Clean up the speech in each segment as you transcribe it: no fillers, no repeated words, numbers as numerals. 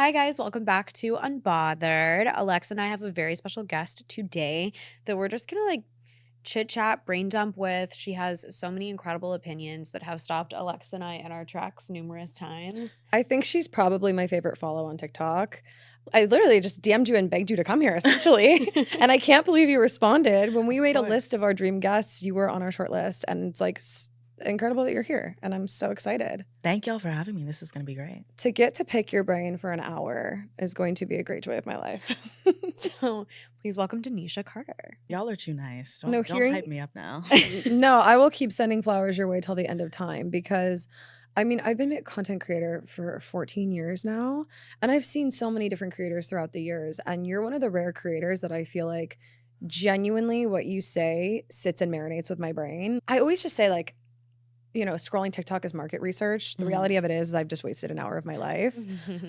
Hi, guys. Welcome back to Unbothered. Alexa and I have a very special guest today that we're just going to chit chat, brain dump with. She has so many incredible opinions that have stopped Alexa and I in our tracks numerous times. I think she's probably my favorite follow on TikTok. I literally just DM'd you and begged you to come here, essentially. And I can't believe you responded. When we made a list of our dream guests, you were on our short list. And it's like incredible that you're here. And I'm so excited. Thank y'all for having me. This is going to be great. To get to pick your brain for an hour is going to be a great joy of my life. So please welcome Danisha Carter. Y'all are too nice. No, don't hype me up now. No, I will keep sending flowers your way till the end of time because I mean, I've been a content creator for 14 years now, and I've seen so many different creators throughout the years, and you're one of the rare creators that I feel like genuinely what you say sits and marinates with my brain. I always just say like, you know, scrolling TikTok is market research. The reality of it is I've just wasted an hour of my life.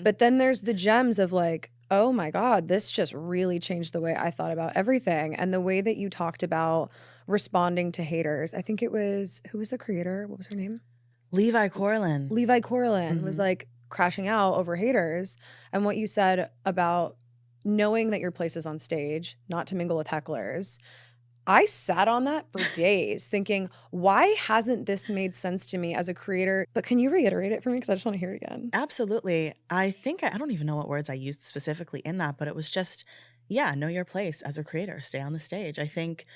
But then there's the gems of like, oh my God, this just really changed the way I thought about everything. And the way that you talked about responding to haters. I think it was, who was the creator? What was her name? Levi Corlin. Levi Corlin was like crashing out over haters. And what you said about knowing that your place is on stage, not to mingle with hecklers. I sat on that for days thinking, why hasn't this made sense to me as a creator? But can you reiterate it for me? Because I just want to hear it again. Absolutely. I think, I don't even know what words I used specifically in that, but it was just, yeah, know your place as a creator, stay on the stage. I think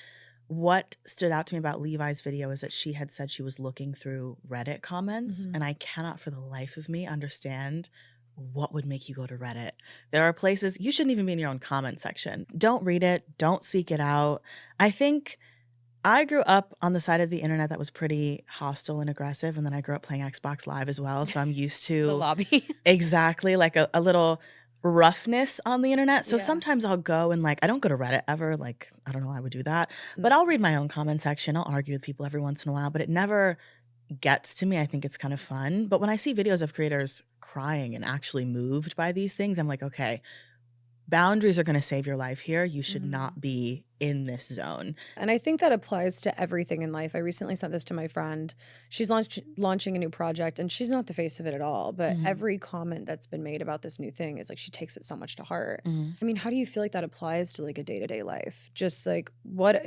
what stood out to me about Levi's video is that she had said she was looking through Reddit comments, and I cannot for the life of me understand what would make you go to Reddit. There are places you shouldn't even be in your own comment section. Don't read it. Don't seek it out. I think I grew up on the side of the internet that was pretty hostile and aggressive. And then I grew up playing Xbox Live as well. So I'm used to The lobby. exactly like a little roughness on the internet. So sometimes I'll go and like, I don't go to Reddit ever. Like, I don't know why I would do that. But I'll read my own comment section. I'll argue with people every once in a while, but it never gets to me. I think it's kind of fun. But when I see videos of creators crying and actually moved by these things, I'm like, okay, boundaries are going to save your life here. You should not be in this zone. And I think that applies to everything in life. I recently sent this to my friend. She's launching a new project and she's not the face of it at all. But every comment that's been made about this new thing is like she takes it so much to heart. I mean, how do you feel like that applies to like a day-to-day life? Just like what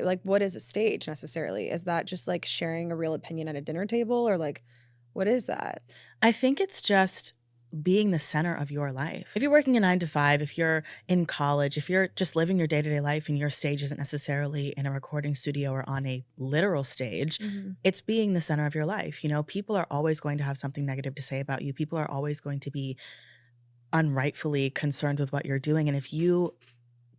is a stage necessarily? Is that just like sharing a real opinion at a dinner table or like what is that? I think it's just being the center of your life. If you're working a 9 to 5, if you're in college, if you're just living your day-to-day life and your stage isn't necessarily in a recording studio or on a literal stage, it's being the center of your life. You know, people are always going to have something negative to say about you. People are always going to be unrightfully concerned with what you're doing. And if you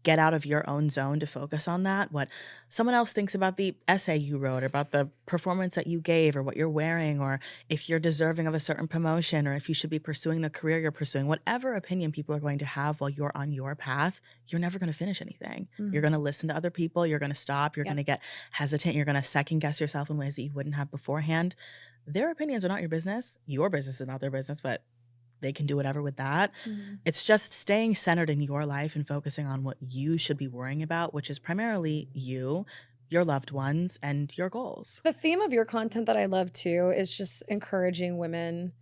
get out of your own zone to focus on that, what someone else thinks about the essay you wrote, or about the performance that you gave, or what you're wearing, or if you're deserving of a certain promotion, or if you should be pursuing the career you're pursuing, whatever opinion people are going to have while you're on your path, you're never going to finish anything. You're going to listen to other people. You're going to stop. You're going to get hesitant. You're going to second guess yourself in ways that you wouldn't have beforehand. Their opinions are not your business. Your business is not their business, but they can do whatever with that. It's just staying centered in your life and focusing on what you should be worrying about, which is primarily you, your loved ones, and your goals. The theme of your content that I love too is just encouraging women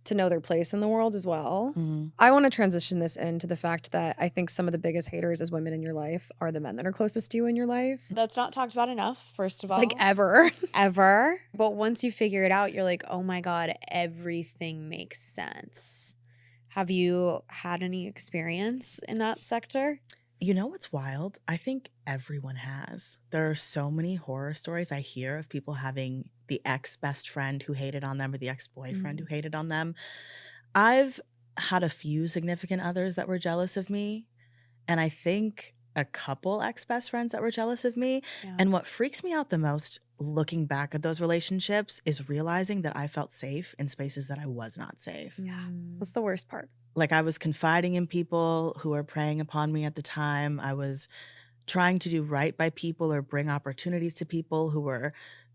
to know their place in the world as well. I want to transition this into the fact that I think some of the biggest haters as women in your life are the men that are closest to you in your life. That's not talked about enough, first of all. Like ever. Ever. But once you figure it out, you're like, oh my God, everything makes sense. Have you had any experience in that sector? You know what's wild? I think everyone has. There are so many horror stories I hear of people having the ex-best friend who hated on them or the ex-boyfriend who hated on them. I've had a few significant others that were jealous of me, and I think a couple ex-best friends that were jealous of me. And what freaks me out the most looking back at those relationships is realizing that I felt safe in spaces that I was not safe. That's the worst part. Like I was confiding in people who were preying upon me at the time. I was trying to do right by people or bring opportunities to people who were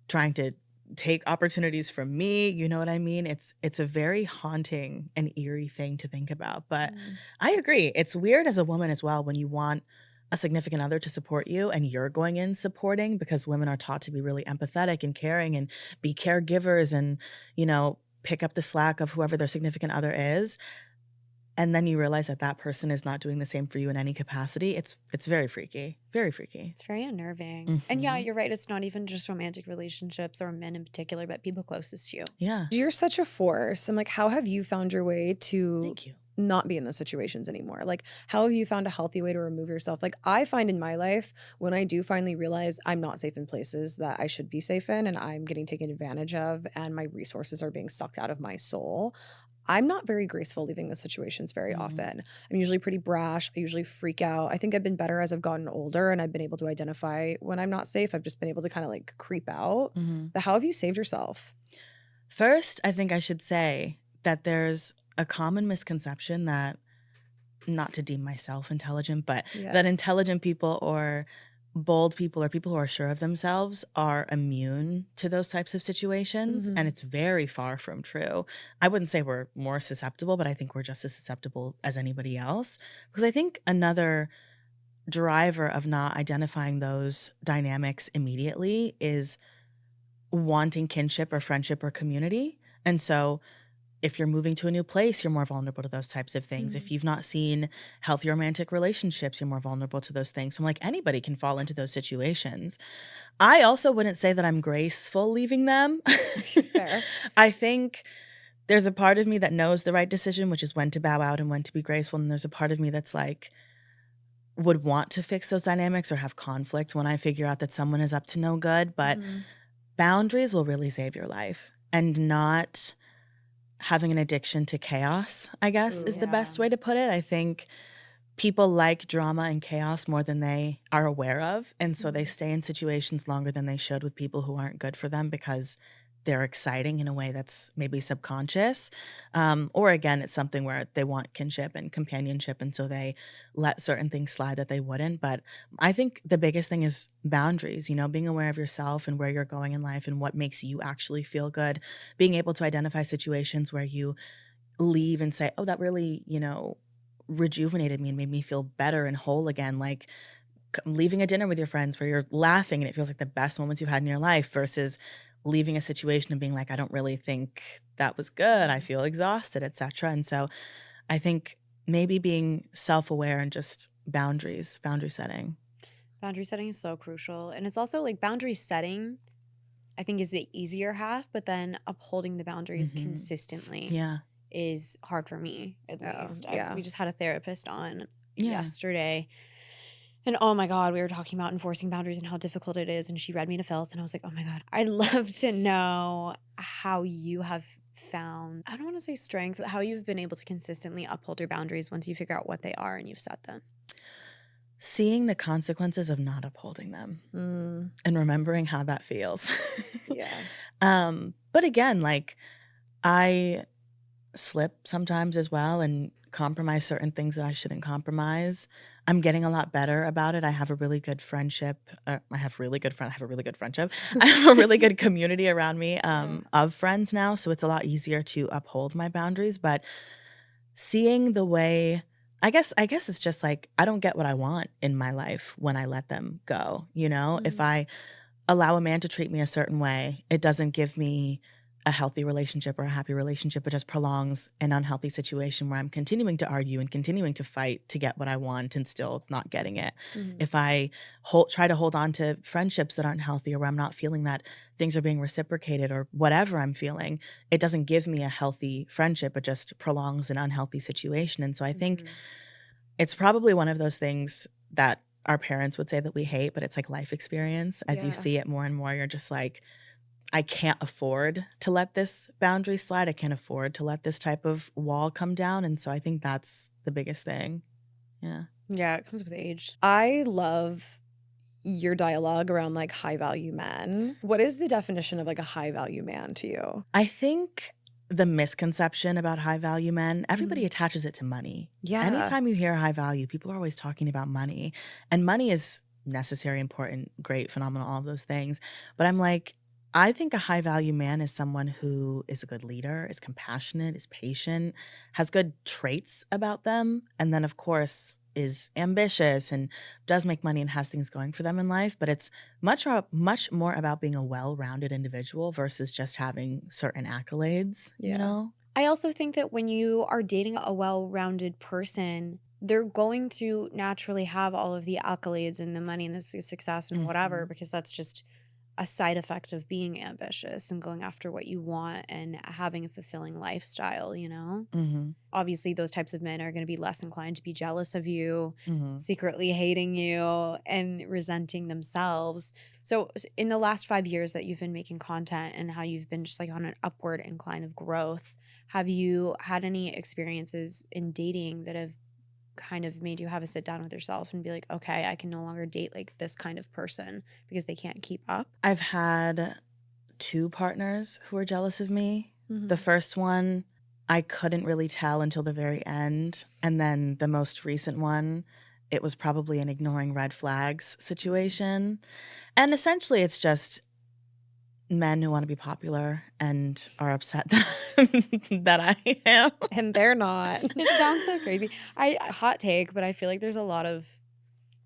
trying to take opportunities from me. You know what I mean? It's a very haunting and eerie thing to think about. But I agree. It's weird as a woman as well when you want a significant other to support you and you're going in supporting, because women are taught to be really empathetic and caring and be caregivers and, you know, pick up the slack of whoever their significant other is. and then you realize that that person is not doing the same for you in any capacity, it's very freaky. Very freaky. It's very unnerving. And yeah, Mhm. you're right. It's not even just romantic relationships or men in particular, but people closest to you. Yeah. You're such a force. I'm like, how have you found your way to Thank you. not be in those situations anymore? Like, how have you found a healthy way to remove yourself? Like, I find in my life, when I do finally realize I'm not safe in places that I should be safe in and I'm getting taken advantage of and my resources are being sucked out of my soul, I'm not very graceful leaving those situations very often. I'm usually pretty brash. I usually freak out. I think I've been better as I've gotten older and I've been able to identify when I'm not safe. I've just been able to kind of like creep out. But how have you saved yourself? First, I think I should say that there's a common misconception that, not to deem myself intelligent, but that intelligent people or bold people or people who are sure of themselves are immune to those types of situations. And it's very far from true. I wouldn't say we're more susceptible, but I think we're just as susceptible as anybody else. Because I think another driver of not identifying those dynamics immediately is wanting kinship or friendship or community. And so if you're moving to a new place, you're more vulnerable to those types of things. If you've not seen healthy romantic relationships, you're more vulnerable to those things. So I'm like, anybody can fall into those situations. I also wouldn't say that I'm graceful leaving them. Fair. I think there's a part of me that knows the right decision, which is when to bow out and when to be graceful. And there's a part of me that's like, would want to fix those dynamics or have conflict when I figure out that someone is up to no good. But boundaries will really save your life, and not having an addiction to chaos, I guess, is the best way to put it. I think people like drama and chaos more than they are aware of. And so they stay in situations longer than they should with people who aren't good for them because they're exciting in a way that's maybe subconscious. Or again, it's something where they want kinship and companionship, and so they let certain things slide that they wouldn't. But I think the biggest thing is boundaries, being aware of yourself and where you're going in life and what makes you actually feel good. Being able to identify situations where you leave and say, oh, that really, rejuvenated me and made me feel better and whole again. Like leaving a dinner with your friends where you're laughing and it feels like the best moments you've had in your life, versus leaving a situation and being like, I don't really think that was good. I feel exhausted, etc. And so I think maybe being self-aware and just boundary setting. Boundary setting is so crucial. And it's also like boundary setting, I think, is the easier half, but then upholding the boundaries consistently is hard for me, at least. We just had a therapist on yesterday. And oh my God, we were talking about enforcing boundaries and how difficult it is. And she read me to filth. And I was like, oh my God, I'd love to know how you have found, I don't want to say strength, but how you've been able to consistently uphold your boundaries once you figure out what they are and you've set them. Seeing the consequences of not upholding them and remembering how that feels. But again, like I slip sometimes as well and compromise certain things that I shouldn't compromise. I'm getting a lot better about it. I have a really good friendship. I have a really good friendship. I have a really good community around me of friends now. So it's a lot easier to uphold my boundaries. But seeing the way, I guess it's just like, I don't get what I want in my life when I let them go. If I allow a man to treat me a certain way, it doesn't give me a healthy relationship or a happy relationship. It just prolongs an unhealthy situation where I'm continuing to argue and continuing to fight to get what I want and still not getting it. If I try to hold on to friendships that aren't healthy, or where I'm not feeling that things are being reciprocated or whatever I'm feeling, it doesn't give me a healthy friendship. It just prolongs an unhealthy situation. And so I think it's probably one of those things that our parents would say that we hate, but it's like life experience. As you see it more and more, you're just like, I can't afford to let this boundary slide. I can't afford to let this type of wall come down. And so I think that's the biggest thing. Yeah, it comes with age. I love your dialogue around like high value men. What is the definition of like a high value man to you? I think the misconception about high value men, everybody attaches it to money. Anytime you hear high value, people are always talking about money. And money is necessary, important, great, phenomenal, all of those things. But I'm like, I think a high value man is someone who is a good leader, is compassionate, is patient, has good traits about them, and then of course is ambitious and does make money and has things going for them in life. But it's much more about being a well-rounded individual versus just having certain accolades, I also think that when you are dating a well-rounded person, they're going to naturally have all of the accolades and the money and the success and whatever, because that's just a side effect of being ambitious and going after what you want and having a fulfilling lifestyle, you know? Obviously, those types of men are going to be less inclined to be jealous of you, secretly hating you, and resenting themselves. So in the last 5 years that you've been making content and how you've been just like on an upward incline of growth, have you had any experiences in dating that have kind of made you have a sit down with yourself and be like, okay, I can no longer date like this kind of person because they can't keep up? I've had 2 partners who were jealous of me. The first one, I couldn't really tell until the very end. And then the most recent one, it was probably an ignoring red flags situation. And essentially it's just men who want to be popular and are upset that I am. And they're not. It sounds so crazy. Hot take, but I feel like there's a lot of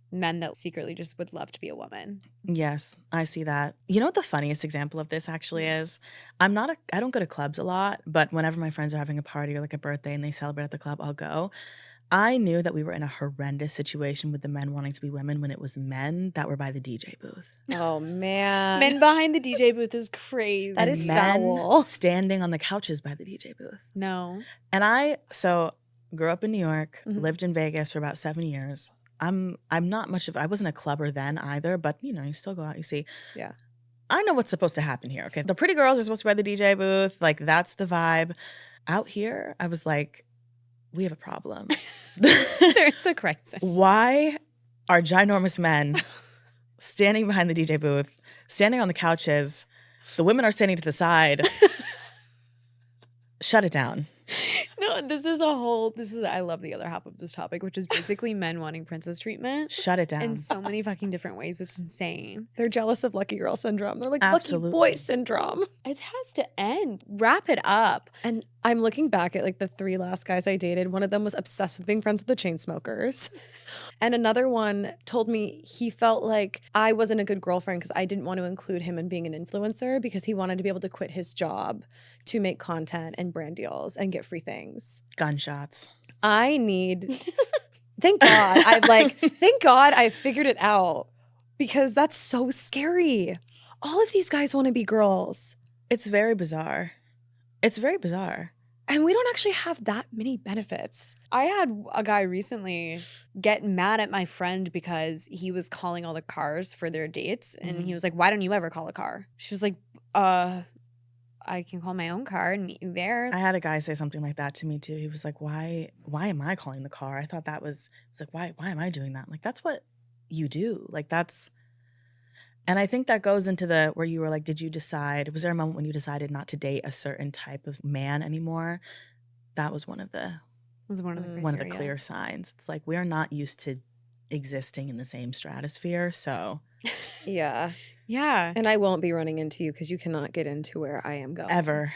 men that secretly just would love to be a woman. Yes, I see that. You know what the funniest example of this actually is? I don't go to clubs a lot, but whenever my friends are having a party or like a birthday and they celebrate at the club, I'll go. I knew that we were in a horrendous situation with the men wanting to be women when it was men that were by the DJ booth. Oh, man. Men behind the DJ booth is crazy. That And is men foul. standing on the couches by the DJ booth. No. And I grew up in New York, lived in Vegas for about 7 years. I'm not much of, I wasn't a clubber then either, but you know, you still go out, you see. Yeah. I know what's supposed to happen here. Okay. The pretty girls are supposed to be by the DJ booth. Like that's the vibe. Out here, I was like, we have a problem. There's a crisis. Why are ginormous men standing behind the DJ booth, standing on the couches? The women are standing to the side. Shut it down. No, I love the other half of this topic, which is basically men wanting princess treatment. Shut it down. In so many fucking different ways. It's insane. They're jealous of lucky girl syndrome. They're like Absolutely. lucky boy syndrome. It has to end. Wrap it up. And I'm looking back at like the 3 last guys I dated. One of them was obsessed with being friends with the chain smokers. And another one told me he felt like I wasn't a good girlfriend because I didn't want to include him in being an influencer because he wanted to be able to quit his job to make content and brand deals and get free things. Gunshots. I need, thank God I figured it out because that's so scary. All of these guys want to be girls. It's very bizarre. It's very bizarre. And we don't actually have that many benefits. I had a guy recently get mad at my friend because he was calling all the cars for their dates. And he was like, why don't you ever call a car? She was like, I can call my own car and meet you there. I had a guy say something like that to me too. He was like, why am I calling the car? I thought that was like, why am I doing that? Like, that's what you do. Like, that's, and I think that goes into the, where you were like, did you decide, was there a moment when you decided not to date a certain type of man anymore? That was one of the clear signs. It's like, we are not used to existing in the same stratosphere. So Yeah. Yeah. And I won't be running into you because you cannot get into where I am going. ever.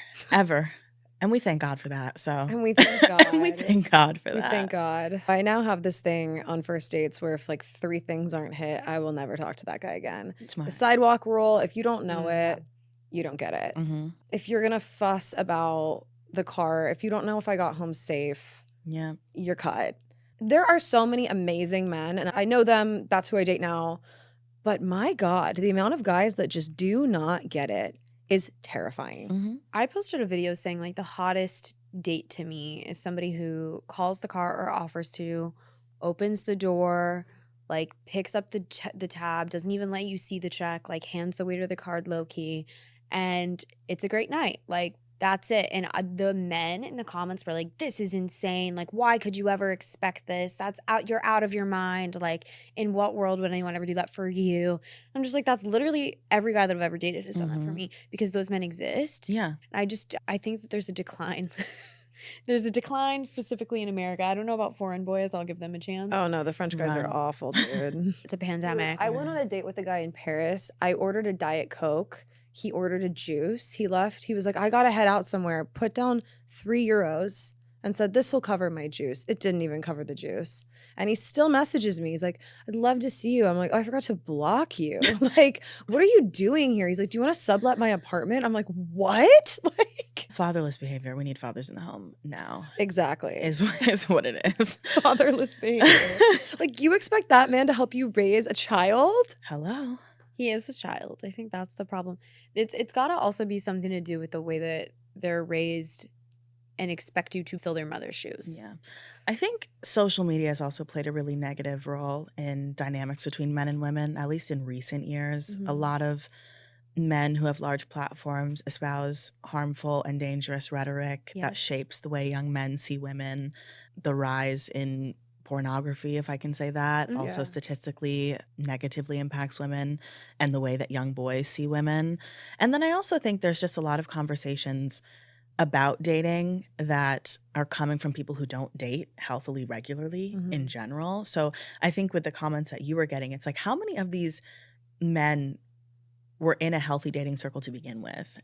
And we thank God for that. So And we thank God. we thank God for We that. thank God. I now have this thing on first dates where if like 3 things aren't hit, I will never talk to that guy again. Smart. The sidewalk rule, if you don't know it, you don't get it. Mm-hmm. If you're going to fuss about the car, if you don't know if I got home safe, Yeah. you're cut. There are so many amazing men, and I know them. That's who I date now. But my God, the amount of guys that just do not get it is terrifying. Mm-hmm. I posted a video saying like the hottest date to me is somebody who calls the car or offers to, opens the door, like picks up the tab, doesn't even let you see the check, like hands the waiter the card low key, and it's a great night. Like that's it. And the men in the comments were like, this is insane. Like, why could you ever expect this? You're out of your mind. Like, in what world would anyone ever do that for you? I'm just like, that's literally every guy that I've ever dated has done that for me because those men exist. Yeah. I think that there's a decline. There's a decline specifically in America. I don't know about foreign boys. I'll give them a chance. Oh no, the French guys are Run. awful, dude. It's a pandemic. I went on a date with a guy in Paris. I ordered a Diet Coke. He ordered a juice. He left. He was like, I gotta head out somewhere. Put down €3. and said, this will cover my juice. It didn't even cover the juice. And he still messages me. He's like, I'd love to see you. I'm like, oh, I forgot to block you. Like, what are you doing here? He's like, do you want to sublet my apartment? I'm like, what? Like, Fatherless behavior. We need fathers in the home now. exactly. Is what it is. Fatherless behavior. Like, you expect that man to help you raise a child? Hello. He is a child. I think that's the problem. It's got to also be something to do with the way that they're raised and expect you to fill their mother's shoes. Yeah. I think social media has also played a really negative role in dynamics between men and women, at least in recent years. A lot of men who have large platforms espouse harmful and dangerous rhetoric that Yes. shapes the way young men see women. The rise in pornography, if I can say that, also Yeah. statistically negatively impacts women and the way that young boys see women. And then I also think there's just a lot of conversations about dating that are coming from people who don't date healthily regularly in general. So I think with the comments that you were getting, it's like, how many of these men were in a healthy dating circle to begin with?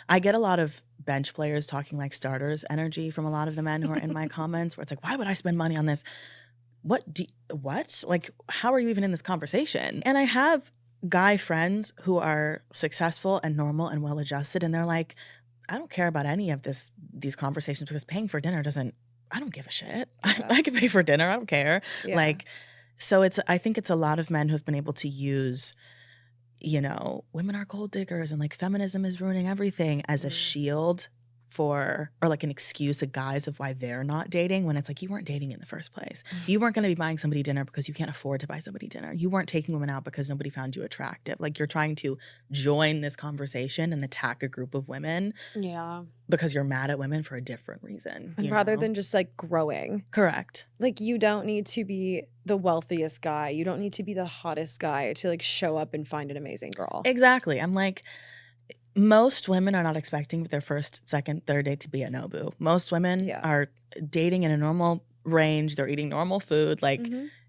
I get a lot of bench players talking like starters energy from a lot of the men who are in my comments, where it's like, why would I spend money on this? What? Like, how are you even in this conversation? And I have guy friends who are successful and normal and well adjusted, and they're like, I don't care about any of these conversations because paying for dinner I don't give a shit. Yeah. I can pay for dinner. I don't care. Yeah. Like, so I think it's a lot of men who've been able to use, women are gold diggers and like feminism is ruining everything as a shield or like an excuse, a guise of why they're not dating, when it's like, you weren't dating in the first place. You weren't going to be buying somebody dinner because you can't afford to buy somebody dinner. You weren't taking women out because nobody found you attractive. Like, you're trying to join this conversation and attack a group of women Yeah. because you're mad at women for a different reason. And rather than just like growing. Correct. Like, you don't need to be the wealthiest guy. You don't need to be the hottest guy to like show up and find an amazing girl. Exactly. I'm like, most women are not expecting their first, second, third date to be a Nobu. Most women are dating in a normal range. They're eating normal food. Like,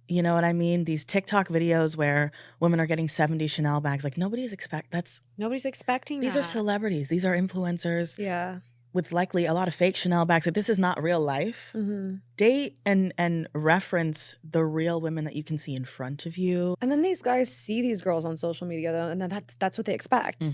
you know what I mean? These TikTok videos where women are getting 70 Chanel bags. Like, nobody's expecting These are celebrities. These are influencers. Yeah. With likely a lot of fake Chanel bags. Like, this is not real life. Date and reference the real women that you can see in front of you. And then these guys see these girls on social media though, and then that's what they expect.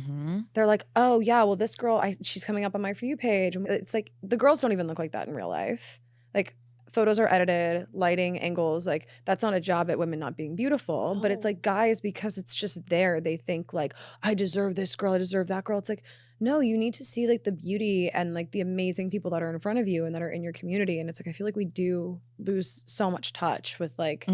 They're like, oh yeah, well this girl, she's coming up on my For You page. It's like, the girls don't even look like that in real life. Like, photos are edited, lighting, angles, like that's not a job at women not being beautiful. But it's like, guys, because it's just there, they think like, I deserve this girl, I deserve that girl. It's like, no, you need to see like the beauty and like the amazing people that are in front of you and that are in your community. And it's like, I feel like we do lose so much touch with like,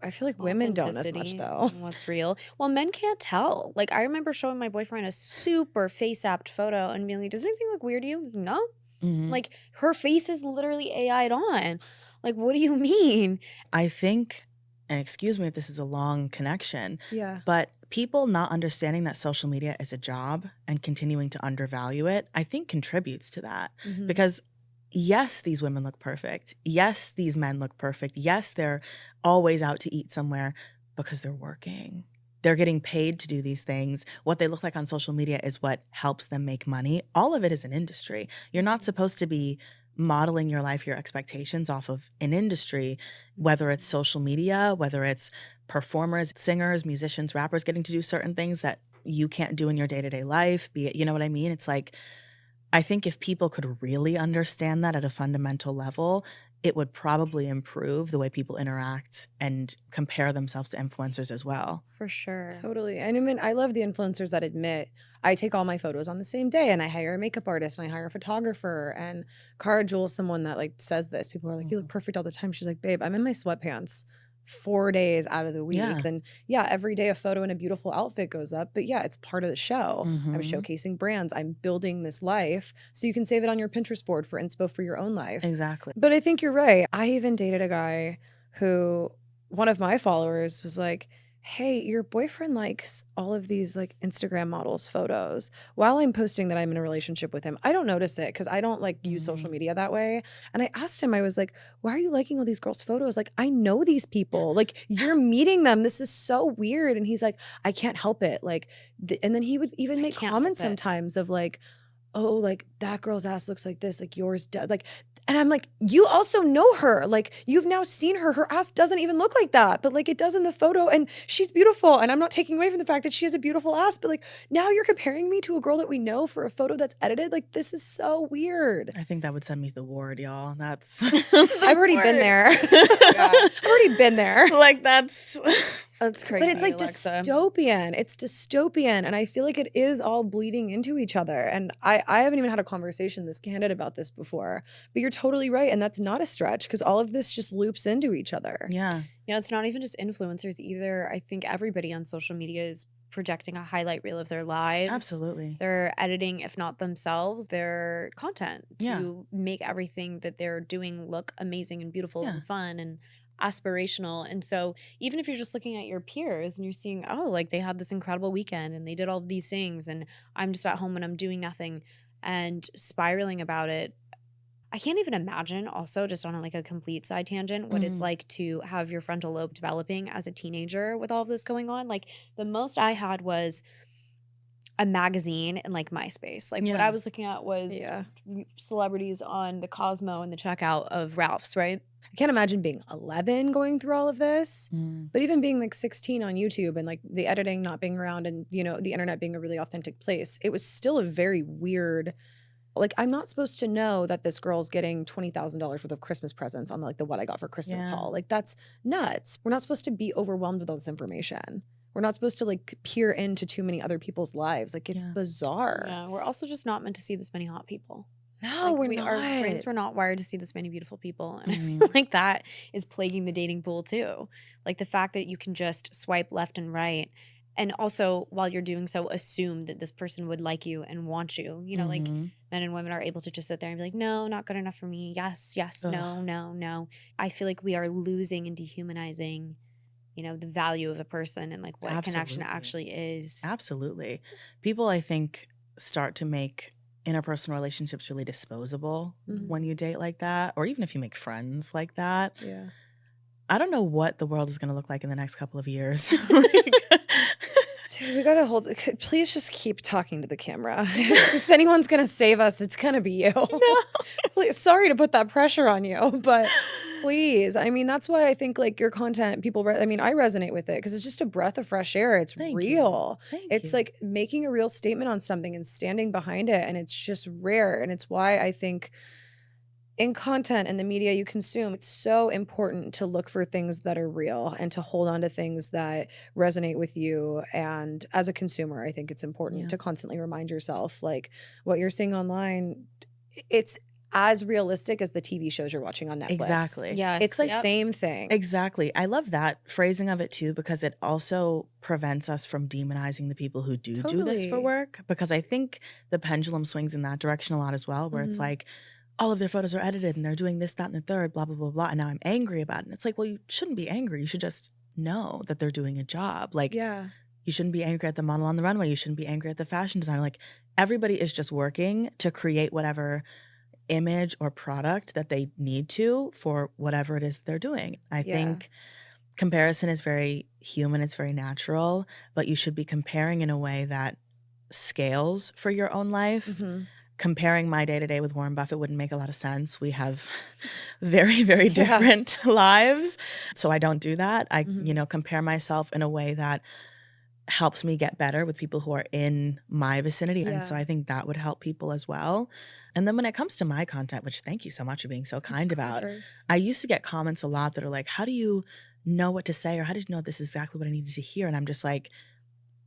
I feel like women don't as much though. What's real? Well, men can't tell. Like, I remember showing my boyfriend a super face-apped photo and being like, does anything look weird to you? No. Like, her face is literally AI'd on. Like, what do you mean? I think, and excuse me if this is a long connection, but people not understanding that social media is a job and continuing to undervalue it, I think contributes to that. Because yes, these women look perfect. Yes, these men look perfect. Yes, they're always out to eat somewhere because they're working. They're getting paid to do these things. What they look like on social media is what helps them make money. All of it is an industry. You're not supposed to be modeling your life, your expectations off of an industry, whether it's social media, whether it's performers, singers, musicians, rappers getting to do certain things that you can't do in your day-to-day life, be it, you know what I mean? It's like, I think if people could really understand that at a fundamental level, it would probably improve the way people interact and compare themselves to influencers as well. For sure. Totally. And I mean, I love the influencers that admit, I take all my photos on the same day and I hire a makeup artist and I hire a photographer. And Cara Jewel's someone that like says this. People are like, you look perfect all the time. She's like, babe, I'm in my sweatpants 4 days out of the week. Yeah. Then every day a photo in a beautiful outfit goes up. But it's part of the show. I'm showcasing brands. I'm building this life. So you can save it on your Pinterest board for inspo for your own life. Exactly. But I think you're right. I even dated a guy who, one of my followers was like, hey, your boyfriend likes all of these like Instagram models photos while I'm posting that I'm in a relationship with him. I don't notice it because I don't like use social media that way. And I asked him, I was like, why are you liking all these girls' photos? Like, I know these people, like you're meeting them. This is so weird. And he's like, I can't help it. Like, and then he would even make comments sometimes of like, oh, like that girl's ass looks like this, like yours does. Like, And I'm like, you also know her. Like, you've now seen her. Her ass doesn't even look like that, but like it does in the photo, and she's beautiful. And I'm not taking away from the fact that she has a beautiful ass, but like now you're comparing me to a girl that we know for a photo that's edited. Like, this is so weird. I think that would send me to the ward, y'all. That's I've already been there. I've already been there. Like, that's crazy. But it's like Alexa. dystopian. It's dystopian. And I feel like it is all bleeding into each other. And I haven't even had a conversation this candid about this before. But you're totally right. And that's not a stretch because all of this just loops into each other. Yeah. Yeah, it's not even just influencers either. I think everybody on social media is projecting a highlight reel of their lives. Absolutely. They're editing, if not themselves, their content to Yeah. make everything that they're doing look amazing and beautiful Yeah. and fun and aspirational. And so even if you're just looking at your peers and you're seeing, oh, like they had this incredible weekend and they did all of these things and I'm just at home and I'm doing nothing and spiraling about it. I can't even imagine also, just on like a complete side tangent, what it's like to have your frontal lobe developing as a teenager with all of this going on. Like the most I had was a magazine and like MySpace. Like what Yeah. I was looking at was celebrities on the Cosmo and the checkout of Ralph's, right? I can't imagine being 11 going through all of this, Mm. but even being like 16 on YouTube and like the editing not being around and, you know, the internet being a really authentic place, it was still a very weird, like, I'm not supposed to know that this girl's getting $20,000 worth of Christmas presents on like the What I Got for Christmas Yeah. haul. Like, that's nuts. We're not supposed to be overwhelmed with all this information. We're not supposed to like peer into too many other people's lives. Like, it's Yeah. bizarre. Yeah, we're also just not meant to see this many hot people. No, Like, we're not. Our brains were not wired to see this many beautiful people. And I Mhm. feel like that is plaguing the dating pool too. Like the fact that you can just swipe left and right. And also, while you're doing so, assume that this person would like you and want you. You know, like Mhm. men and women are able to just sit there and be like, no, not good enough for me. Yes, yes, Ugh. no, no, no. I feel like we are losing and dehumanizing, you know, the value of a person and like what connection Absolutely. actually is. Absolutely. People, I think, start to make interpersonal relationships really disposable Mhm. when you date like that, or even if you make friends like that. Yeah. I don't know what the world is going to look like in the next couple of years. Dude, we gotta hold. Please just keep talking to the camera. If anyone's gonna save us, it's gonna be you. Please, sorry to put that pressure on you, but please. I mean, that's why I think like your content, people. I mean, I resonate with it because it's just a breath of fresh air. It's Thank you. real. Thank It's you. like making a real statement on something and standing behind it, and it's just rare. And it's why I think in content and the media you consume, it's so important to look for things that are real and to hold on to things that resonate with you. And as a consumer, I think it's important Yeah. to constantly remind yourself, like, what you're seeing online, it's as realistic as the TV shows you're watching on Netflix. Exactly. Yeah, It's the yep. same thing. Exactly. I love that phrasing of it too, because it also prevents us from demonizing the people who do this for Totally. work. Because I think the pendulum swings in that direction a lot as well, where it's Mhm. like, all of their photos are edited and they're doing this, that, and the third, blah, blah, blah, blah. And now I'm angry about it. And it's like, well, you shouldn't be angry. You should just know that they're doing a job. Like, Yeah. you shouldn't be angry at the model on the runway. You shouldn't be angry at the fashion designer. Like, everybody is just working to create whatever image or product that they need to for whatever it is that they're doing. I Yeah. think comparison is very human, it's very natural, but you should be comparing in a way that scales for your own life. Mhm. Comparing my day-to-day with Warren Buffett wouldn't make a lot of sense. We have very, very Yeah. different lives. So I don't do that. I, Mhm. compare myself in a way that helps me get better with people who are in my vicinity. And so Yeah. I think that would help people as well. And then when it comes to my content, which thank you so much for being so kind about, course. I used to get comments a lot that are like, how do you know what to say? Or how did you know this is exactly what I needed to hear? And I'm just like,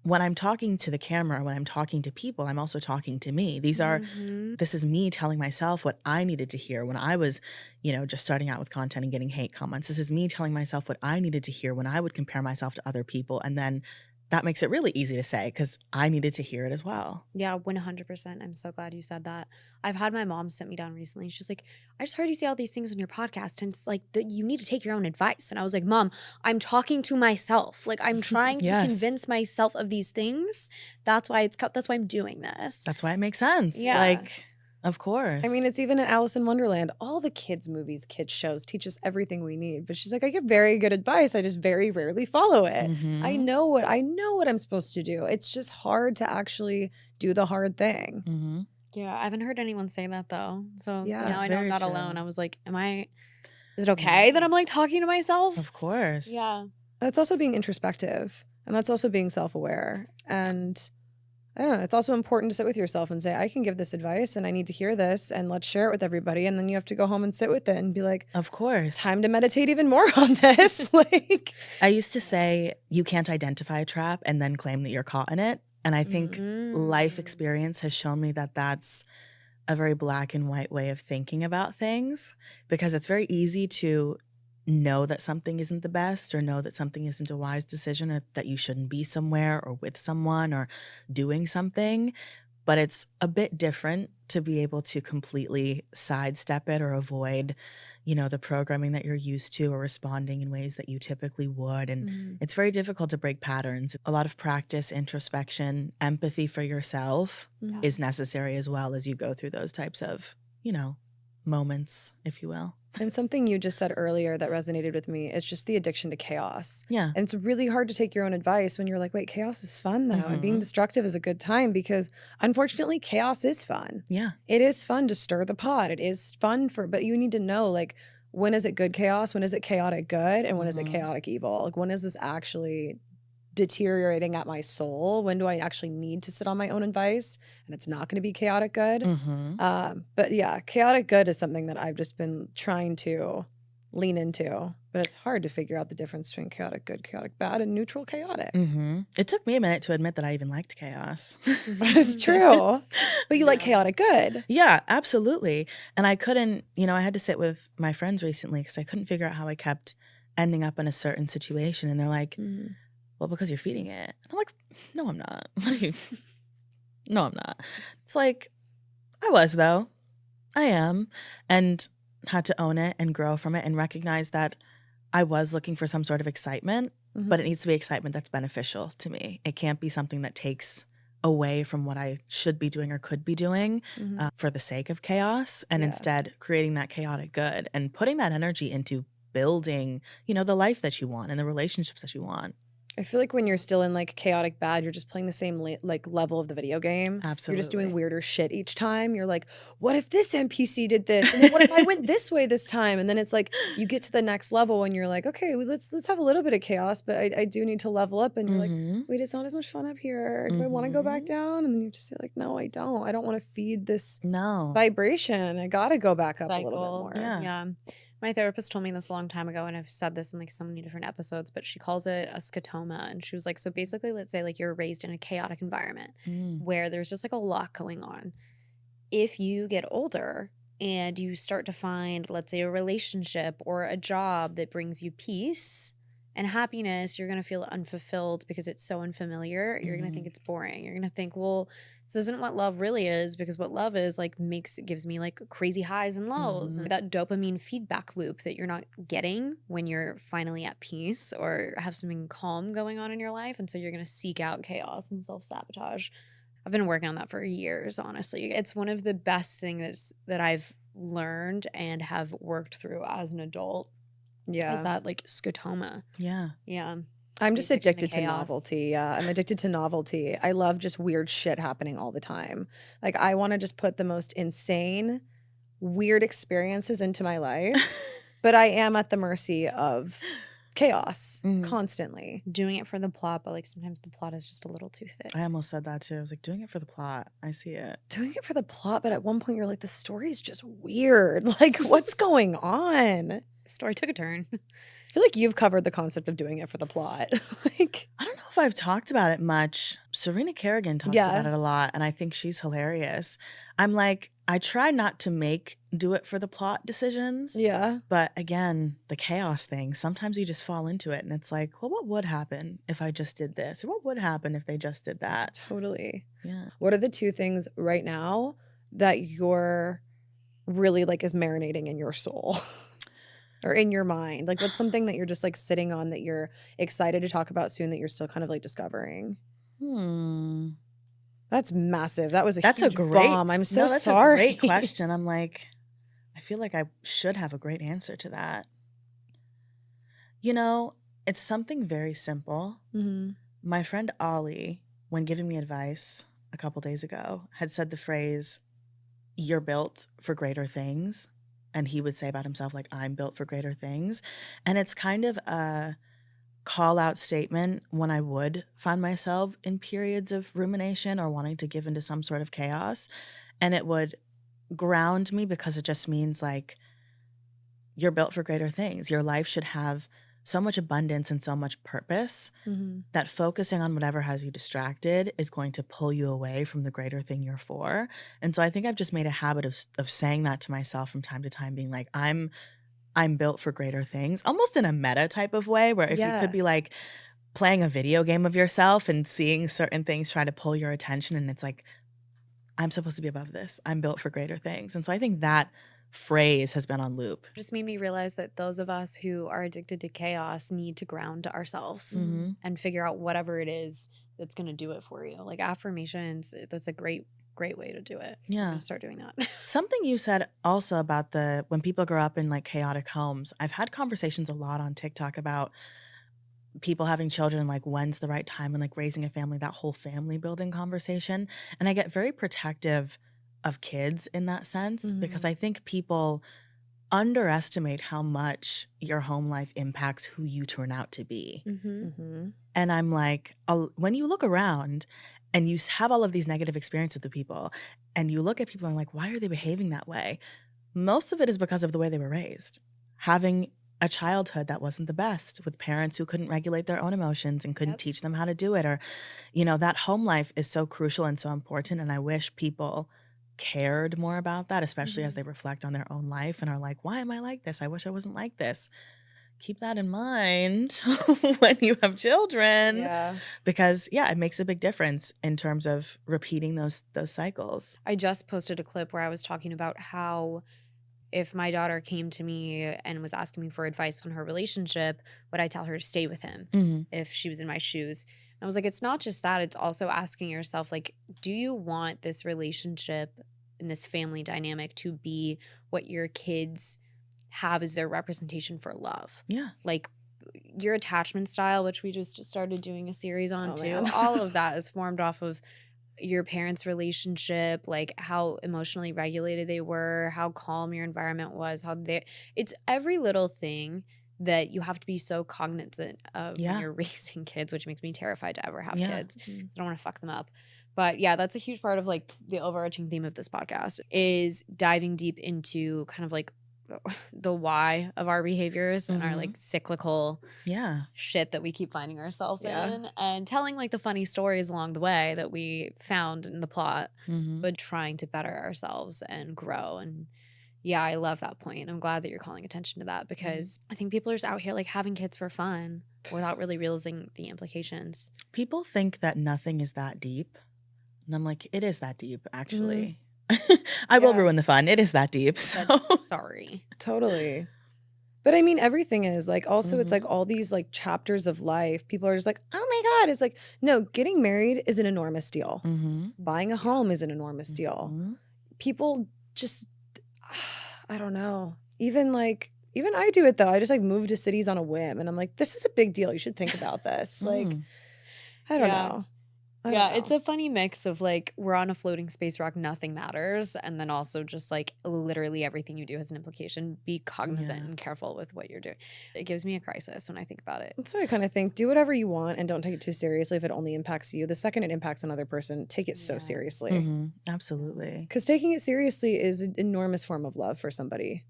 when I'm talking to the camera, when I'm talking to people, I'm also talking to me. Mhm. This is me telling myself what I needed to hear when I was, just starting out with content and getting hate comments. This is me telling myself what I needed to hear when I would compare myself to other people. And then that makes it really easy to say because I needed to hear it as well. Yeah, 100%. I'm so glad you said that. I've had my mom sit me down recently. She's like, I just heard you say all these things on your podcast, and it's like that you need to take your own advice. And I was like, Mom, I'm talking to myself. Like, I'm trying to Yes. convince myself of these things. That's why that's why I'm doing this. That's why it makes sense. Yeah. Like, of course. I mean, it's even in Alice in Wonderland. All the kids' movies, kids' shows teach us everything we need. But she's like, I give very good advice. I just very rarely follow it. Mhm. I know what I'm supposed to do. It's just hard to actually do the hard thing. Mhm. Yeah, I haven't heard anyone say that though. So Yeah. now That's I know I'm very not alone. true. I was like, is it Yeah, okay that I'm like talking to myself? of course. Yeah. That's also being introspective, and that's also being self-aware. Yeah. And I don't know, it's also important to sit with yourself and say, I can give this advice and I need to hear this and let's share it with everybody. And then you have to go home and sit with it and be like, Of course. time to meditate even more on this. Like, I used to say you can't identify a trap and then claim that you're caught in it. And I think life Mm. experience has shown me that that's a very black and white way of thinking about things, because it's very easy to know that something isn't the best, or know that something isn't a wise decision, or that you shouldn't be somewhere or with someone or doing something. But it's a bit different to be able to completely sidestep it or avoid, the programming that you're used to, or responding in ways that you typically would. And Mhm. it's very difficult to break patterns. A lot of practice, introspection, empathy for yourself Yeah. is necessary as well as you go through those types of, moments, if you will. and something you just said earlier that resonated with me is just the addiction to chaos. Yeah. And it's really hard to take your own advice when you're like, wait, chaos is fun though. And being Mhm. destructive is a good time, because unfortunately, chaos is fun. Yeah. It is fun to stir the pot. It is fun but you need to know, like, when is it good chaos? When is it chaotic good? And when is it Mhm. chaotic evil? Like, when is this actually deteriorating at my soul? When do I actually need to sit on my own advice and it's not going to be chaotic good? But yeah, chaotic good is something that I've just been trying to lean into, but it's hard to figure out the difference between chaotic good, chaotic bad, and neutral chaotic. It took me a minute to admit that I even liked chaos. But it's true. But you like Yeah. chaotic good. Yeah, absolutely. And I couldn't, I had to sit with my friends recently because I couldn't figure out how I kept ending up in a certain situation. And they're like, well, because you're feeding it. And I'm like, no, I'm not. No, I'm not. It's like, I was, though. I am. And had to own it and grow from it and recognize that I was looking for some sort of excitement, but it needs to be excitement that's beneficial to me. It can't be something that takes away from what I should be doing or could be doing for the sake of chaos, and Yeah. instead creating that chaotic good and putting that energy into building, the life that you want and the relationships that you want. I feel like when you're still in like chaotic bad, you're just playing the same like level of the video game. You're just doing Absolutely. weirder shit each time. You're like, what if this NPC did this? And then what if I went this way this time? And then it's like you get to the next level and you're like, okay, well, let's have a little bit of chaos, but I do need to level up. And you're like, wait, it's not as much fun up here. Do I want to go back down? And then you just say like, no, I don't. I don't want to feed this No. vibration. I gotta go back up a little bit Cycle. more. Yeah. My therapist told me this a long time ago, and I've said this in like so many different episodes, but she calls it a scotoma. And she was like, so basically, let's say like you're raised in a chaotic environment where there's just like a lot going on. If you get older and you start to find, let's say, a relationship or a job that brings you peace and happiness, you're going to feel unfulfilled because it's so unfamiliar. You're going to think it's boring. You're going to think, well, this isn't what love really is, because what love is like gives me like crazy highs and lows. That dopamine feedback loop that you're not getting when you're finally at peace or have something calm going on in your life. And so you're going to seek out chaos and self-sabotage. I've been working on that for years, honestly. It's one of the best things that I've learned and have worked through as an adult. Yeah. Is that like scotoma. Yeah. Yeah. I'm just The addiction addicted to chaos. novelty. Yeah, I'm addicted to novelty. I love just weird shit happening all the time. Like, I want to just put the most insane, weird experiences into my life, but I am at the mercy of chaos constantly. Doing it for the plot, but like sometimes the plot is just a little too thick. I almost said that too. I was like, doing it for the plot. I see it. Doing it for the plot, but at one point you're like, the story is just weird. Like, what's going on? The story took a turn. I feel like you've covered the concept of doing it for the plot. Like, I don't know if I've talked about it much. Serena Kerrigan talks about it a lot, and I think she's hilarious. I'm like, I try not to do it for the plot decisions. yeah. But again, the chaos thing, sometimes you just fall into it and it's like, well, what would happen if I just did this? Or what would happen if they just did that? Totally. Yeah. What are the two things right now that you're really like is marinating in your soul or in your mind? Like, what's something that you're just like sitting on that you're excited to talk about soon that you're still kind of like discovering? That's massive. That was That's huge a great bomb. I'm so that's sorry. a great question. I'm like, I feel like I should have a great answer to that. It's something very simple. My friend Ollie, when giving me advice a couple days ago, had said the phrase, you're built for greater things. And he would say about himself, like, I'm built for greater things. And it's kind of a call out statement when I would find myself in periods of rumination or wanting to give into some sort of chaos. And it would ground me because it just means like you're built for greater things. Your life should have so much abundance and so much purpose that focusing on whatever has you distracted is going to pull you away from the greater thing you're for. And so I think I've just made a habit of saying that to myself from time to time, being like, I'm built for greater things, almost in a meta type of way, where if you could be like playing a video game of yourself and seeing certain things try to pull your attention, and it's like, I'm supposed to be above this. I'm built for greater things. And so I think that phrase has been on loop. Just made me realize that those of us who are addicted to chaos need to ground ourselves and figure out whatever it is that's going to do it for you. Like affirmations, that's a great way to do it. I'm Yeah. gonna start doing that. Something you said also about when people grow up in like chaotic homes. I've had conversations a lot on TikTok about people having children, like when's the right time and like raising a family, that whole family building conversation. And I get very protective of kids in that sense because I think people underestimate how much your home life impacts who you turn out to be. And I'm like, when you look around and you have all of these negative experiences with people and you look at people and like, why are they behaving that way? Most of it is because of the way they were raised. Having a childhood that wasn't the best with parents who couldn't regulate their own emotions and couldn't teach them how to do it. Or, that home life is so crucial and so important. And I wish people cared more about that, especially as they reflect on their own life and are like, why am I like this? I wish I wasn't like this. Keep that in mind when you have children. Yeah. Because it makes a big difference in terms of repeating those cycles. I just posted a clip where I was talking about how if my daughter came to me and was asking me for advice on her relationship, would I tell her to stay with him if she was in my shoes? And I was like, it's not just that. It's also asking yourself, like, do you want this relationship and this family dynamic to be what your kids have as their representation for love? Yeah. Like your attachment style, which we just started doing a series on too. Man. All of that is formed off of your parents' relationship, like how emotionally regulated they were, how calm your environment was, it's every little thing that you have to be so cognizant of when you're raising kids, which makes me terrified to ever have kids. I don't want to fuck them up. But that's a huge part of like the overarching theme of this podcast is diving deep into kind of like the why of our behaviors and our like cyclical shit that we keep finding ourselves in, and telling like the funny stories along the way that we found in the plot, but trying to better ourselves and grow. And I love that point. I'm glad that you're calling attention to that because I think people are just out here like having kids for fun without really realizing the implications. People think that nothing is that deep. And I'm like, it is that deep, actually. I will ruin the fun. It is that deep. So sorry. Totally. But I mean, everything is like, also it's like all these like chapters of life. People are just like, oh my God. It's like, no, getting married is an enormous deal. Buying a home is an enormous deal. People just, I don't know. Even I do it though. I just like move to cities on a whim and I'm like, this is a big deal. You should think about this. Like, I don't know. It's a funny mix of like we're on a floating space rock, nothing matters, and then also just like literally everything you do has an implication. Be cognizant and careful with what you're doing. It gives me a crisis when I think about it. That's what I kind of think. Do whatever you want and don't take it too seriously if it only impacts you. The second it impacts another person, take it so seriously. Absolutely. Because taking it seriously is an enormous form of love for somebody.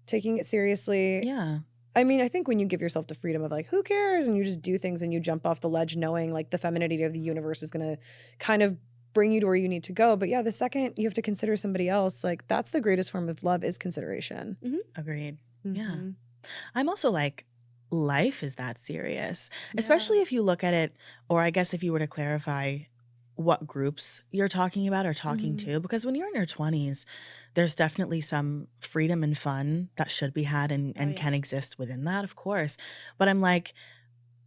Taking it seriously. Yeah. I mean, I think when you give yourself the freedom of like, who cares? And you just do things and you jump off the ledge knowing like the femininity of the universe is going to kind of bring you to where you need to go. But the second you have to consider somebody else, like that's the greatest form of love is consideration. Agreed. Yeah. I'm also like, life is that serious, especially if you look at it, or I guess if you were to clarify what groups you're talking about or talking to, because when you're in your 20s, there's definitely some freedom and fun that should be had and can exist within that, of course. But I'm like,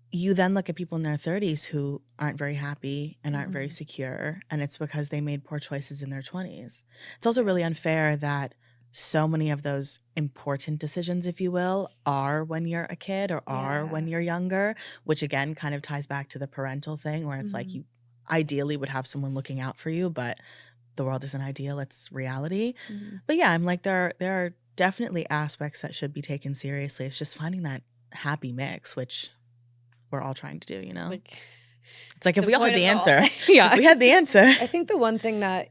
you then look at people in their 30s who aren't very happy and aren't very secure, and it's because they made poor choices in their 20s. It's also really unfair that so many of those important decisions, if you will, are when you're a kid or are when you're younger, which again kind of ties back to the parental thing where it's like you ideally would have someone looking out for you, but the world isn't ideal, it's reality. Mhm. But yeah, I'm like, there are definitely aspects that should be taken seriously. It's just finding that happy mix, which we're all trying to do, you know? Like It's like if the we all had point of the it all. answer, Yeah. if we had the answer. I think the one thing that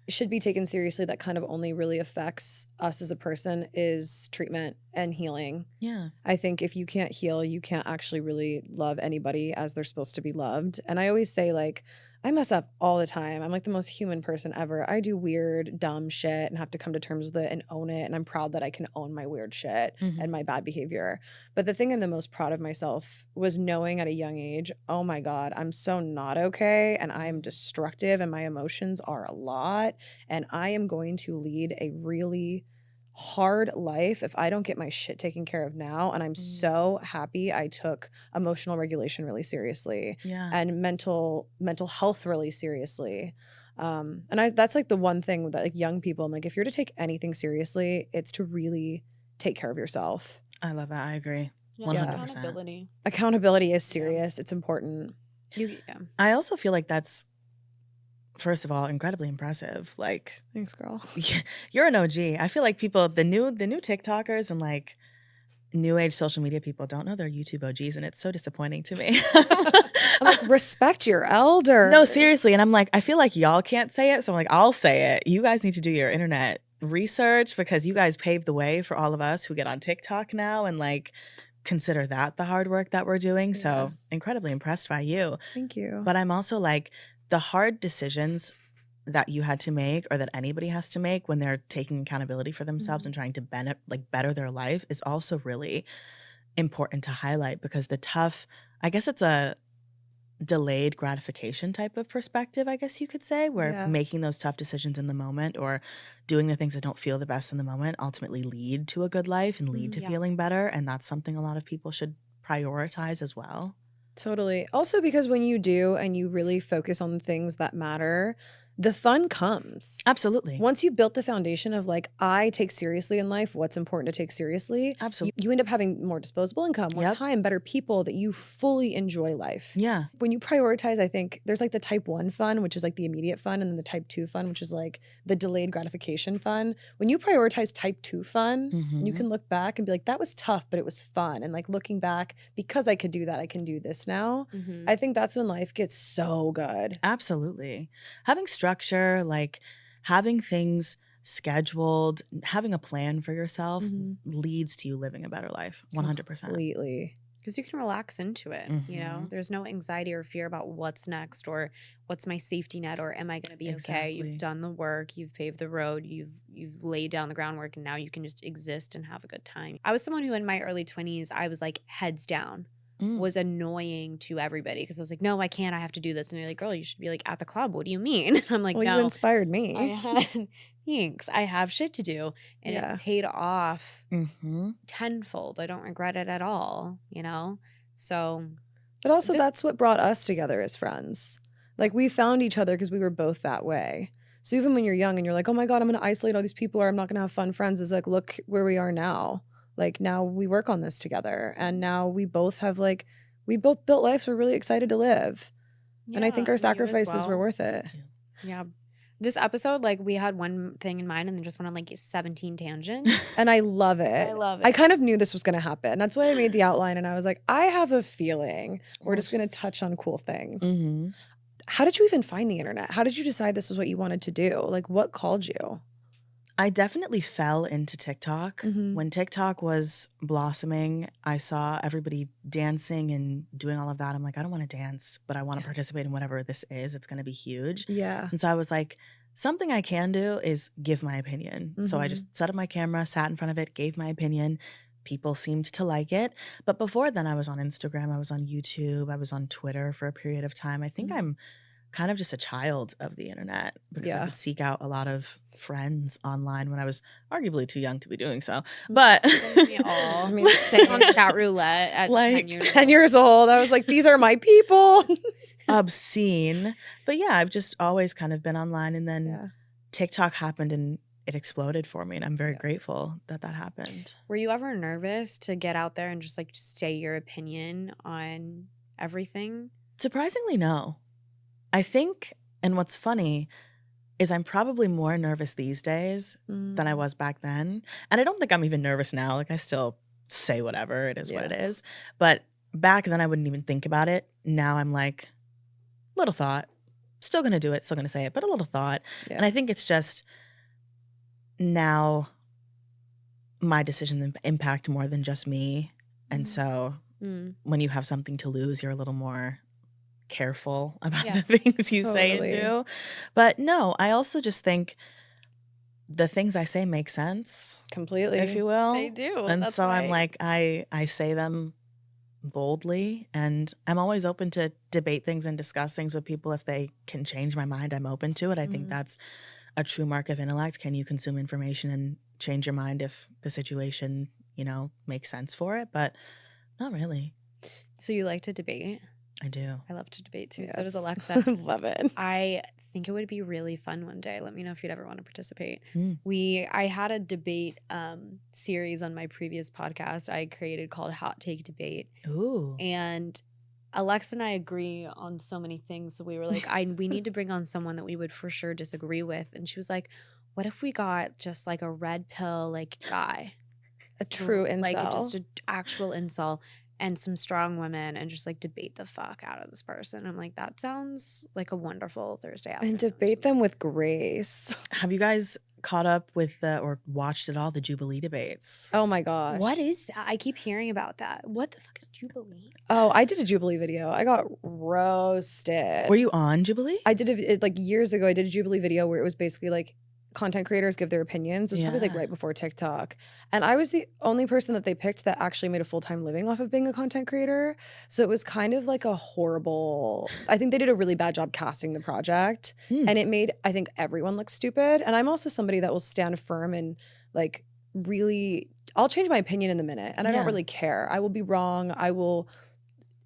should be taken seriously that kind of only really affects us as a person is treatment and healing. Yeah. I think if you can't heal, you can't actually really love anybody as they're supposed to be loved. And I always say, like, I mess up all the time. I'm like the most human person ever. I do weird, dumb shit and have to come to terms with it and own it. And I'm proud that I can own my weird shit and my bad behavior. But the thing I'm the most proud of myself was knowing at a young age, oh my God, I'm so not okay. And I am destructive and my emotions are a lot. And I am going to lead a really hard life if I don't get my shit taken care of now. And I'm so happy I took emotional regulation really seriously Yeah. and mental health really seriously. And that's like the one thing that like young people, I'm like, if you're to take anything seriously, it's to really take care of yourself. I love that. I agree. Yeah, 100%. accountability. Accountability is serious. It's important. I also feel like that's, first of all, incredibly impressive. Like, Thanks, girl. you're an OG. I feel like people, the new TikTokers and like new age social media people don't know they're YouTube OGs, and it's so disappointing to me. I'm like, respect your elders. No, seriously. And I'm like, I feel like y'all can't say it, so I'm like, I'll say it. You guys need to do your internet research because you guys paved the way for all of us who get on TikTok now and like consider that the hard work that we're doing. So incredibly impressed by you. Thank you. But I'm also like, the hard decisions that you had to make or that anybody has to make when they're taking accountability for themselves and trying to better their life is also really important to highlight, because the tough, I guess it's a delayed gratification type of perspective, I guess you could say, where making those tough decisions in the moment or doing the things that don't feel the best in the moment ultimately lead to a good life and lead to feeling better. And that's something a lot of people should prioritize as well. Totally. Also, because when you do and you really focus on the things that matter, the fun comes. Absolutely. Once you've built the foundation of like, I take seriously in life what's important to take seriously, Absolutely. you end up having more disposable income, more time, better people, that you fully enjoy life. Yeah. When you prioritize, I think there's like the type 1 fun, which is like the immediate fun, and then the type 2 fun, which is like the delayed gratification fun. When you prioritize type 2 fun, you can look back and be like, that was tough, but it was fun. And like looking back, because I could do that, I can do this now. I think that's when life gets so good. Absolutely. Having structure, like having things scheduled, having a plan for yourself leads to you living a better life. 100%. Completely. Because you can relax into it, you know? There's no anxiety or fear about what's next or what's my safety net or am I going to be okay? You've done the work, you've paved the road, you've laid down the groundwork, and now you can just exist and have a good time. I was someone who in my early 20s, I was like heads down. Was annoying to everybody because I was like, no, I can't. I have to do this. And they're like, girl, you should be like at the club. What do you mean? And I'm like, well, no. You inspired me. I had, thanks. I have shit to do. And it paid off tenfold. I don't regret it at all, you know? So. But also that's what brought us together as friends. Like we found each other because we were both that way. So even when you're young and you're like, oh my God, I'm going to isolate all these people or I'm not going to have fun friends, it's like, look where we are now. Like now we work on this together and now we both have like, we both built lives we're really excited to live. And I think our sacrifices were worth it. Yeah. This episode, like we had one thing in mind and then just went on like 17 tangents. And I love it. I love it. I kind of knew this was going to happen. That's why I made the outline and I was like, I have a feeling we're just going to touch on cool things. How did you even find the internet? How did you decide this was what you wanted to do? Like what called you? I definitely fell into TikTok. When TikTok was blossoming, I saw everybody dancing and doing all of that. I'm like, I don't want to dance, but I want to participate in whatever this is. It's going to be huge. Yeah. And so I was like, something I can do is give my opinion. So I just set up my camera, sat in front of it, gave my opinion. People seemed to like it. But before then, I was on Instagram, I was on YouTube, I was on Twitter for a period of time. I think I'm kind of just a child of the internet because I would seek out a lot of friends online when I was arguably too young to be doing so. But I mean, sitting on chat roulette at like 10 years old. I was like, these are my people. Obscene. But yeah, I've just always kind of been online, and then TikTok happened and it exploded for me, and I'm very grateful that that happened. Were you ever nervous to get out there and just like say your opinion on everything? Surprisingly, no. I think, and what's funny is I'm probably more nervous these days than I was back then. And I don't think I'm even nervous now. Like I still say whatever, it is what it is. But back then I wouldn't even think about it. Now I'm like, little thought. Still gonna do it, still gonna say it, but a little thought. Yeah. And I think it's just now my decisions impact more than just me. And so when you have something to lose, you're a little more careful about the things you say and do. But no, I also just think the things I say make sense. Completely. If you will. They do. And That's so why. I'm like, I say them boldly, and I'm always open to debate things and discuss things with people. If they can change my mind, I'm open to it. I think that's a true mark of intellect. Can you consume information and change your mind if the situation, you know, makes sense for it? But not really. So you like to debate? I do. I love to debate too. Yes. So does Alexa. Love it. I think it would be really fun one day. Let me know if you'd ever want to participate. Mm. I had a debate series on my previous podcast I created called Hot Take Debate. Ooh. And Alexa and I agree on so many things. So we were like, we need to bring on someone that we would for sure disagree with. And she was like, what if we got just like a red pill like guy? A true incel. Like just an actual incel. And some strong women, and just like debate the fuck out of this person. I'm like, that sounds like a wonderful Thursday afternoon. And debate them with grace. Have you guys caught up with or watched at all the Jubilee debates? Oh my gosh. What is that? I keep hearing about that. What the fuck is Jubilee? Oh, I did a Jubilee video. I got roasted. Were you on Jubilee? I did it like years ago. I did a Jubilee video where it was basically like content creators give their opinions. It was probably like right before TikTok. And I was the only person that they picked that actually made a full-time living off of being a content creator. So it was kind of like a horrible, I think they did a really bad job casting the project. And it made, I think, everyone look stupid. And I'm also somebody that will stand firm and like really, I'll change my opinion in the minute. And I don't really care. I will be wrong.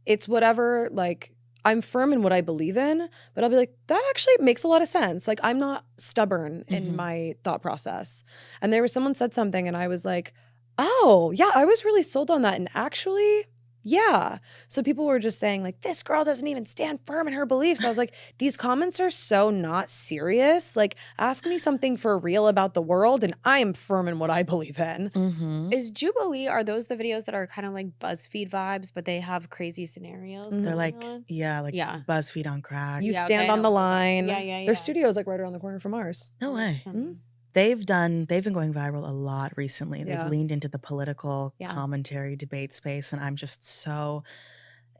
It's whatever, like, I'm firm in what I believe in, but I'll be like, that actually makes a lot of sense. Like, I'm not stubborn in my thought process. And there was someone said something and I was like, oh, yeah, I was really sold on that. And actually, yeah. So people were just saying like, this girl doesn't even stand firm in her beliefs. I was like, these comments are so not serious. Like, ask me something for real about the world and I am firm in what I believe in. Is Jubilee, are those the videos that are kind of like BuzzFeed vibes, but they have crazy scenarios? They're like, BuzzFeed on crack. You stand on the line. Yeah. Their studio is like right around the corner from ours. No way. They've been going viral a lot recently. They've leaned into the political commentary debate space. And I'm just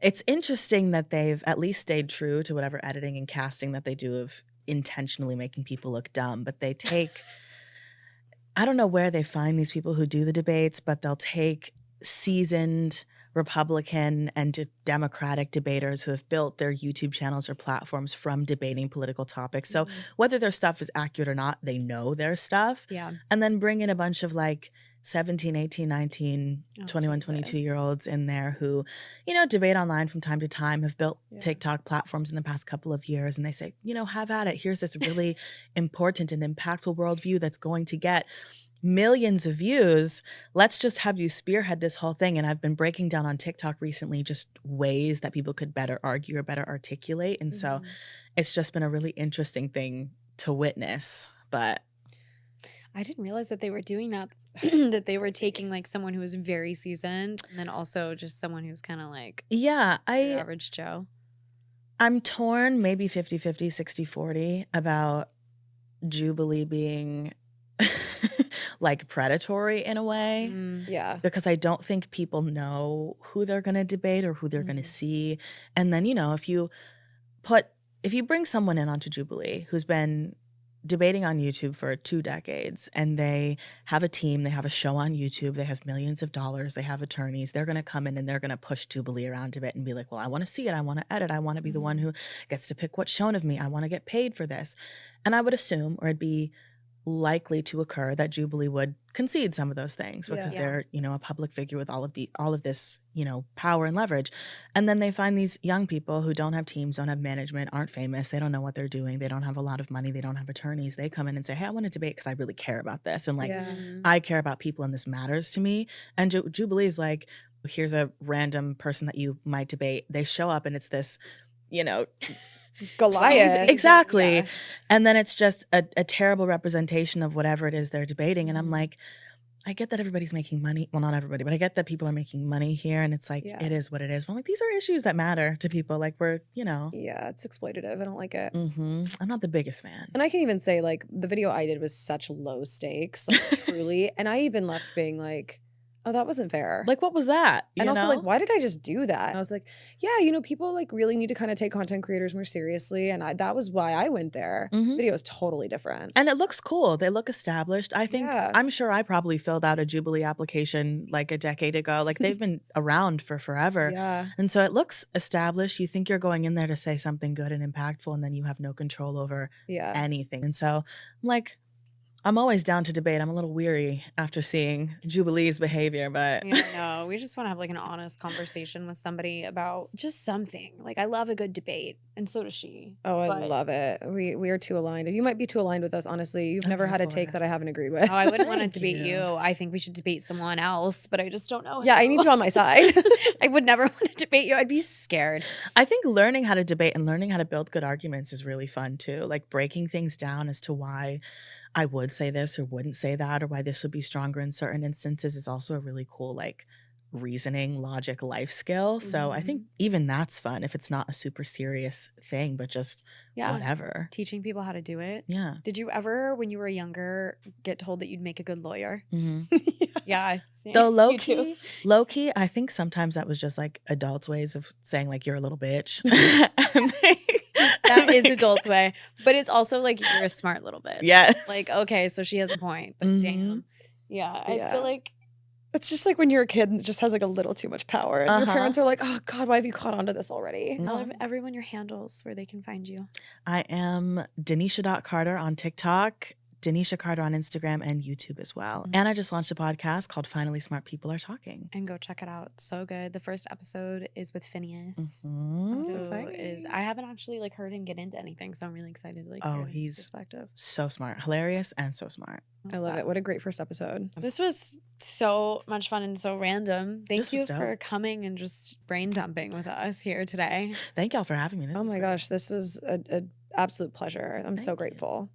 it's interesting that they've at least stayed true to whatever editing and casting that they do of intentionally making people look dumb. But they take, I don't know where they find these people who do the debates, but they'll take seasoned Republican and Democratic debaters who have built their YouTube channels or platforms from debating political topics. So whether their stuff is accurate or not, they know their stuff. Yeah. And then bring in a bunch of like 17, 18, 19, 21, 22-year-olds in there who, you know, debate online from time to time, have built TikTok platforms in the past couple of years. And they say, you know, have at it. Here's this really important and impactful worldview that's going to get millions of views. Let's just have you spearhead this whole thing. And I've been breaking down on TikTok recently just ways that people could better argue or better articulate. And so it's just been a really interesting thing to witness. But I didn't realize that they were doing that, that they were taking like someone who was very seasoned and then also just someone who's kind of like average Joe. I'm torn, maybe 50-50, 60-40 about Jubilee being like predatory in a way. Yeah. Because I don't think people know who they're going to debate or who they're going to see. And then, you know, if you bring someone in onto Jubilee who's been debating on YouTube for 2 decades and they have a team, they have a show on YouTube, they have millions of dollars, they have attorneys, they're going to come in and they're going to push Jubilee around a bit and be like, well, I want to see it. I want to edit. I want to be the one who gets to pick what's shown of me. I want to get paid for this. And I would assume, or it'd be likely to occur, that Jubilee would concede some of those things because they're, you know, a public figure with all of this, you know, power and leverage. And then they find these young people who don't have teams, don't have management, aren't famous, they don't know what they're doing, they don't have a lot of money, they don't have attorneys. They come in and say, hey, I want to debate because I really care about this. And like, I care about people and this matters to me. And Jubilee's like, here's a random person that you might debate. They show up and it's this, you know, Goliath. Exactly. Yeah. And then it's just a terrible representation of whatever it is they're debating. And I'm Mhm. like, I get that everybody's making money. Well, not everybody, but I get that people are making money here. And it's like, Yeah. it is what it is. But I'm like, these are issues that matter to people. Like we're, Yeah, it's exploitative. I don't like it. I'm not the biggest fan. And I can even say, like, the video I did was such low stakes, like, truly. And I even left being like, oh, that wasn't fair. Like, what was that? And You also, know? like, why did I just do that? And I was like, yeah, people, like, really need to kind of take content creators more seriously. And that was why I went there. Mhm. Video is totally different. And it looks cool. They look established. I think, Yeah. I'm sure I probably filled out a Jubilee application like a decade ago. Like they've been around for forever. Yeah. And so it looks established. You think you're going in there to say something good and impactful, and then you have no control over Yeah. anything. And so I'm like, I'm always down to debate. I'm a little weary after seeing Jubilee's behavior, but Yeah, no, we just want to have like an honest conversation with somebody about just something. Like I love a good debate, and so does she. Oh, I But- love it. We are too aligned. You might be too aligned with us, honestly. You've I'm never here had a for take it. that I haven't agreed with. Oh, I wouldn't want to Thank debate you. you. I think we should debate someone else, but I just don't know. Yeah, I need you on my side. I would never want to debate you. I'd be scared. I think learning how to debate and learning how to build good arguments is really fun too. Like breaking things down as to why I would say this or wouldn't say that, or why this would be stronger in certain instances is also a really cool, like, reasoning, logic, life skill. So I think even that's fun if it's not a super serious thing, but just Yeah. whatever. Teaching people how to do it. Yeah. Did you ever, when you were younger, get told that you'd make a good lawyer? hmm Yeah. see? Though You too. low key, I think sometimes that was just like adults' ways of saying like you're a little bitch. That is adult's way. But it's also like you're a smart little bit. Yes. Like, okay, so she has a point, but Mhm. damn. Yeah. I Yeah. feel like It's just like when you're a kid and it just has like a little too much power. And your parents are like, oh God, why have you caught on to this already? No. tell everyone your handles where they can find you. I am Danisha.Carter on TikTok, Danisha Carter on Instagram and YouTube as well. And I just launched a podcast called Finally Smart People Are Talking. And go check it out. It's so good. The first episode is with Phineas. Mhm. so who exciting. I haven't actually like heard him get into anything, so I'm really excited to like Oh, hear his he's- perspective. So smart, hilarious, and so smart. I love it. What a great first episode. This was so much fun and so random. Thank This you was dope. for coming and just brain dumping with us here today. Thank y'all for having me. This Oh was my great. gosh, this was an absolute pleasure. I'm so Thank you. grateful.